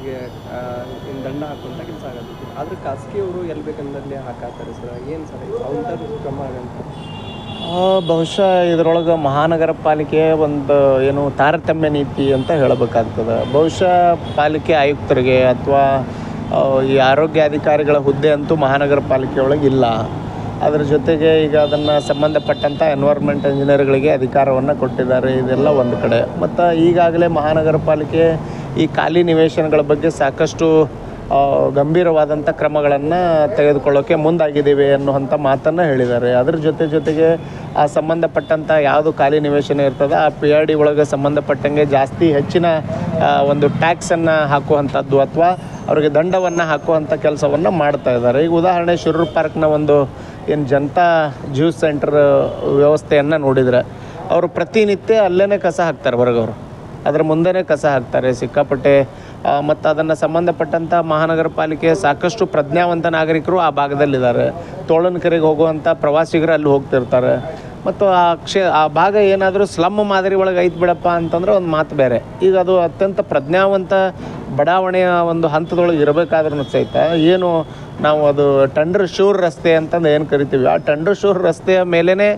ಅವರಿಗೆ ದಂಡ ಹಾಕುವಂಥ ಕೆಲಸ ಆಗುತ್ತೆ. ಆದರೆ ಖಾಸಗಿಯವರು ಎಲ್ಲಿ ಬೇಕಂದಲ್ಲಿ ಹಾಕಾತಾರೆ ಸರ್. ಏನು ಸರ್ ಕೌಂಟರ್ ಕ್ರಮ ಆಗಂತ? ಬಹುಶಃ ಇದರೊಳಗೆ ಮಹಾನಗರ ಪಾಲಿಕೆ ಒಂದು ಏನು ತಾರತಮ್ಯ ನೀತಿ ಅಂತ ಹೇಳಬೇಕಾಗ್ತದೆ. ಬಹುಶಃ ಪಾಲಿಕೆ ಆಯುಕ್ತರಿಗೆ ಅಥವಾ ಈ ಆರೋಗ್ಯ ಅಧಿಕಾರಿಗಳ ಹುದ್ದೆ ಅಂತೂ ಮಹಾನಗರ ಪಾಲಿಕೆ ಒಳಗೆ ಇಲ್ಲ. ಅದರ ಜೊತೆಗೆ ಈಗ ಅದನ್ನು ಸಂಬಂಧಪಟ್ಟಂಥ ಎನ್ವೈರ್ಮೆಂಟ್ ಇಂಜಿನಿಯರ್ಗಳಿಗೆ ಅಧಿಕಾರವನ್ನು ಕೊಟ್ಟಿದ್ದಾರೆ. ಇದೆಲ್ಲ ಒಂದು ಕಡೆ. ಮತ್ತು ಈಗಾಗಲೇ ಮಹಾನಗರ ಪಾಲಿಕೆ ಈ ಖಾಲಿ ನಿವೇಶನಗಳ ಬಗ್ಗೆ ಸಾಕಷ್ಟು ಗಂಭೀರವಾದಂಥ ಕ್ರಮಗಳನ್ನು ತೆಗೆದುಕೊಳ್ಳೋಕ್ಕೆ ಮುಂದಾಗಿದ್ದೀವಿ ಅನ್ನುವಂಥ ಮಾತನ್ನು ಹೇಳಿದ್ದಾರೆ. ಅದರ ಜೊತೆಗೆ ಆ ಸಂಬಂಧಪಟ್ಟಂಥ ಯಾವುದು ಖಾಲಿ ನಿವೇಶನ ಇರ್ತದೆ ಆ PRD ಒಳಗೆ ಸಂಬಂಧಪಟ್ಟಂಗೆ ಹೆಚ್ಚಿನ ಒಂದು ಟ್ಯಾಕ್ಸನ್ನು ಹಾಕುವಂಥದ್ದು ಅಥವಾ ಅವರಿಗೆ ದಂಡವನ್ನು ಹಾಕುವಂಥ ಕೆಲಸವನ್ನು ಮಾಡ್ತಾ ಇದ್ದಾರೆ. ಈಗ ಉದಾಹರಣೆ ಶಿರೂರು ಪಾರ್ಕ್ನ ಒಂದು ಏನು ಜನತಾ ಜ್ಯೂಸ್ ಸೆಂಟರ್ ವ್ಯವಸ್ಥೆಯನ್ನು ನೋಡಿದರೆ ಅವರು ಪ್ರತಿನಿತ್ಯ ಅಲ್ಲೇ ಕಸ ಹಾಕ್ತಾರೆ. ಹೊರಗವರು ಅದರ ಮುಂದೆನೇ ಕಸ ಹಾಕ್ತಾರೆ ಸಿಕ್ಕಾಪಟ್ಟೆ. ಮತ್ತು ಅದನ್ನು ಸಂಬಂಧಪಟ್ಟಂಥ ಮಹಾನಗರ ಪಾಲಿಕೆ ಸಾಕಷ್ಟು ಪ್ರಜ್ಞಾವಂತ ನಾಗರಿಕರು ಆ ಭಾಗದಲ್ಲಿದ್ದಾರೆ. ತೋಳನಕೆರೆಗೆ ಹೋಗುವಂಥ ಪ್ರವಾಸಿಗರು ಅಲ್ಲಿ ಹೋಗ್ತಿರ್ತಾರೆ. ಮತ್ತು ಆ ಭಾಗ ಏನಾದರೂ ಸ್ಲಮ್ ಮಾದರಿ ಒಳಗೆ ಐತೆ ಬಿಡಪ್ಪ ಅಂತಂದ್ರೆ ಒಂದು ಮಾತು ಬೇರೆ. ಈಗ ಅದು ಅತ್ಯಂತ ಪ್ರಜ್ಞಾವಂತ ಬಡಾವಣೆಯ ಒಂದು ಹಂತದೊಳಗೆ ಇರಬೇಕಾದ್ರೂ ಸಹಿತ ಏನು ನಾವು ಅದು ಟಂಡರ್ ಶೂರ್ ರಸ್ತೆ ಅಂತಂದು ಏನು ಕರಿತೀವಿ, ಆ ಟಂಡರ್ ಶೂರ್ ರಸ್ತೆಯ ಮೇಲೇ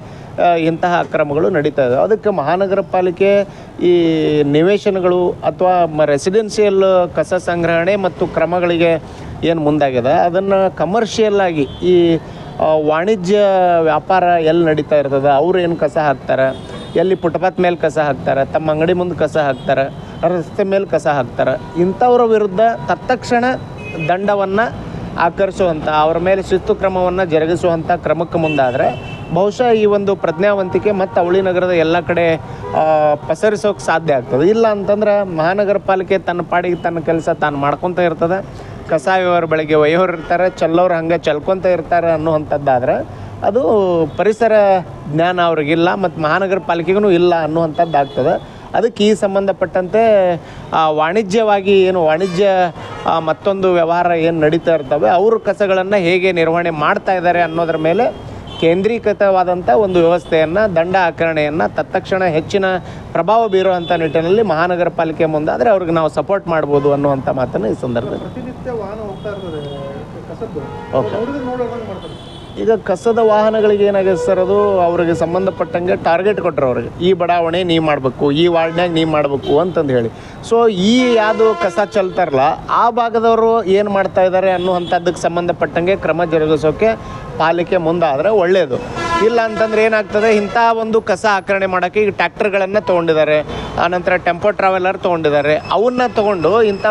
ಇಂತಹ ಅಕ್ರಮಗಳು ನಡೀತಾ ಇದೆ. ಅದಕ್ಕೆ ಮಹಾನಗರ ಪಾಲಿಕೆ ಈ ನಿವೇಶನಗಳು ಅಥವಾ ರೆಸಿಡೆನ್ಷಿಯಲ್ ಕಸ ಸಂಗ್ರಹಣೆ ಮತ್ತು ಕ್ರಮಗಳಿಗೆ ಏನು ಮುಂದಾಗಿದೆ ಅದನ್ನು ಕಮರ್ಷಿಯಲ್ ಆಗಿ ಈ ವಾಣಿಜ್ಯ ವ್ಯಾಪಾರ ಎಲ್ಲಿ ನಡೀತಾ ಇರ್ತದೆ, ಅವ್ರು ಏನು ಕಸ ಹಾಕ್ತಾರೆ, ಎಲ್ಲಿ ಫುಟ್ಪಾತ್ ಮೇಲೆ ಕಸ ಹಾಕ್ತಾರೆ, ತಮ್ಮ ಅಂಗಡಿ ಮುಂದೆ ಕಸ ಹಾಕ್ತಾರೆ, ರಸ್ತೆ ಮೇಲೆ ಕಸ ಹಾಕ್ತಾರೆ, ಇಂಥವ್ರ ವಿರುದ್ಧ ತತ್ಕ್ಷಣ ದಂಡವನ್ನು ಆಕರ್ಷುವಂಥ ಅವರ ಮೇಲೆ ಶಿಸ್ತು ಕ್ರಮವನ್ನು ಜರುಗಿಸುವಂಥ ಕ್ರಮಕ್ಕೆ ಮುಂದಾದರೆ ಬಹುಶಃ ಈ ಒಂದು ಪ್ರಜ್ಞಾವಂತಿಕೆ ಮತ್ತು ಅವಳಿ ನಗರದ ಎಲ್ಲ ಕಡೆ ಪಸರಿಸೋಕೆ ಸಾಧ್ಯ ಆಗ್ತದೆ. ಇಲ್ಲ ಅಂತಂದ್ರೆ ಮಹಾನಗರ ಪಾಲಿಕೆ ತನ್ನ ಪಾಡಿಗೆ ತನ್ನ ಕೆಲಸ ತಾನು ಮಾಡ್ಕೊತ ಇರ್ತದೆ. ಕಸ ವ್ಯವಹಾರ ಬೆಳಗ್ಗೆ ಒಯ್ಯೋರು ಇರ್ತಾರೆ, ಚೆಲ್ಲೋರು ಹಂಗೆ ಚೆಲ್ಕೊತ ಇರ್ತಾರೆ ಅನ್ನುವಂಥದ್ದಾದ್ರೆ ಅದು ಪರಿಸರ ಜ್ಞಾನ ಅವ್ರಿಗಿಲ್ಲ ಮತ್ತು ಮಹಾನಗರ ಪಾಲಿಕೆಗೂ ಇಲ್ಲ ಅನ್ನುವಂಥದ್ದು ಆಗ್ತದೆ. ಅದಕ್ಕೆ ಈ ಸಂಬಂಧಪಟ್ಟಂತೆ ವಾಣಿಜ್ಯವಾಗಿ ವಾಣಿಜ್ಯ ಮತ್ತೊಂದು ವ್ಯವಹಾರ ಏನು ನಡೀತಾ ಇರ್ತವೆ ಅವರು ಕಸಗಳನ್ನು ಹೇಗೆ ನಿರ್ವಹಣೆ ಮಾಡ್ತಾ ಇದ್ದಾರೆ ಅನ್ನೋದ್ರ ಮೇಲೆ ಕೇಂದ್ರೀಕೃತವಾದಂಥ ಒಂದು ವ್ಯವಸ್ಥೆಯನ್ನು ದಂಡ ಆಕರಣೆಯನ್ನು ತತ್ಕ್ಷಣ ಹೆಚ್ಚಿನ ಪ್ರಭಾವ ಬೀರುವಂಥ ನಿಟ್ಟಿನಲ್ಲಿ ಮಹಾನಗರ ಪಾಲಿಕೆ ಮುಂದಾದರೆ ಅವ್ರಿಗೆ ನಾವು ಸಪೋರ್ಟ್ ಮಾಡ್ಬೋದು ಅನ್ನುವಂಥ ಮಾತನ್ನು ಈ ಸಂದರ್ಭದಲ್ಲಿ. ಪ್ರತಿನಿತ್ಯ ವಾಹನ ಹೋಗ್ತಾ ಇರ್ತದೆ ಕಸದ್ದು. ಓಕೆ. ಈಗ ಕಸದ ವಾಹನಗಳಿಗೆ ಏನಾಗಿದೆ ಸರ್, ಅದು ಅವ್ರಿಗೆ ಸಂಬಂಧಪಟ್ಟಂಗೆ ಟಾರ್ಗೆಟ್ ಕೊಟ್ಟರು ಅವ್ರಿಗೆ, ಈ ಬಡಾವಣೆ ನೀವು ಮಾಡಬೇಕು, ಈ ವಾರ್ಡ್ನಾಗ ನೀವು ಮಾಡಬೇಕು ಅಂತಂದು ಹೇಳಿ. ಸೊ ಈ ಯಾವುದು ಕಸ ಚೆಲ್ತಾರಲ್ಲ ಆ ಭಾಗದವರು ಏನು ಮಾಡ್ತಾ ಇದ್ದಾರೆ ಅನ್ನುವಂಥದ್ದಕ್ಕೆ ಸಂಬಂಧಪಟ್ಟಂಗೆ ಕ್ರಮ ಜರುಗಿಸೋಕೆ ಪಾಲಿಕೆ ಮುಂದಾದರೆ ಒಳ್ಳೆಯದು. ಇಲ್ಲ ಅಂತಂದ್ರೆ ಏನಾಗ್ತದೆ, ಇಂಥ ಒಂದು ಕಸ ಆಕರಣೆ ಮಾಡೋಕ್ಕೆ ಈಗ ಟ್ಯಾಕ್ಟರ್ಗಳನ್ನು ತೊಗೊಂಡಿದ್ದಾರೆ, ಆನಂತರ ಟೆಂಪೋ ಟ್ರಾವೆಲರ್ ತೊಗೊಂಡಿದ್ದಾರೆ. ಅವನ್ನ ತೊಗೊಂಡು ಇಂಥ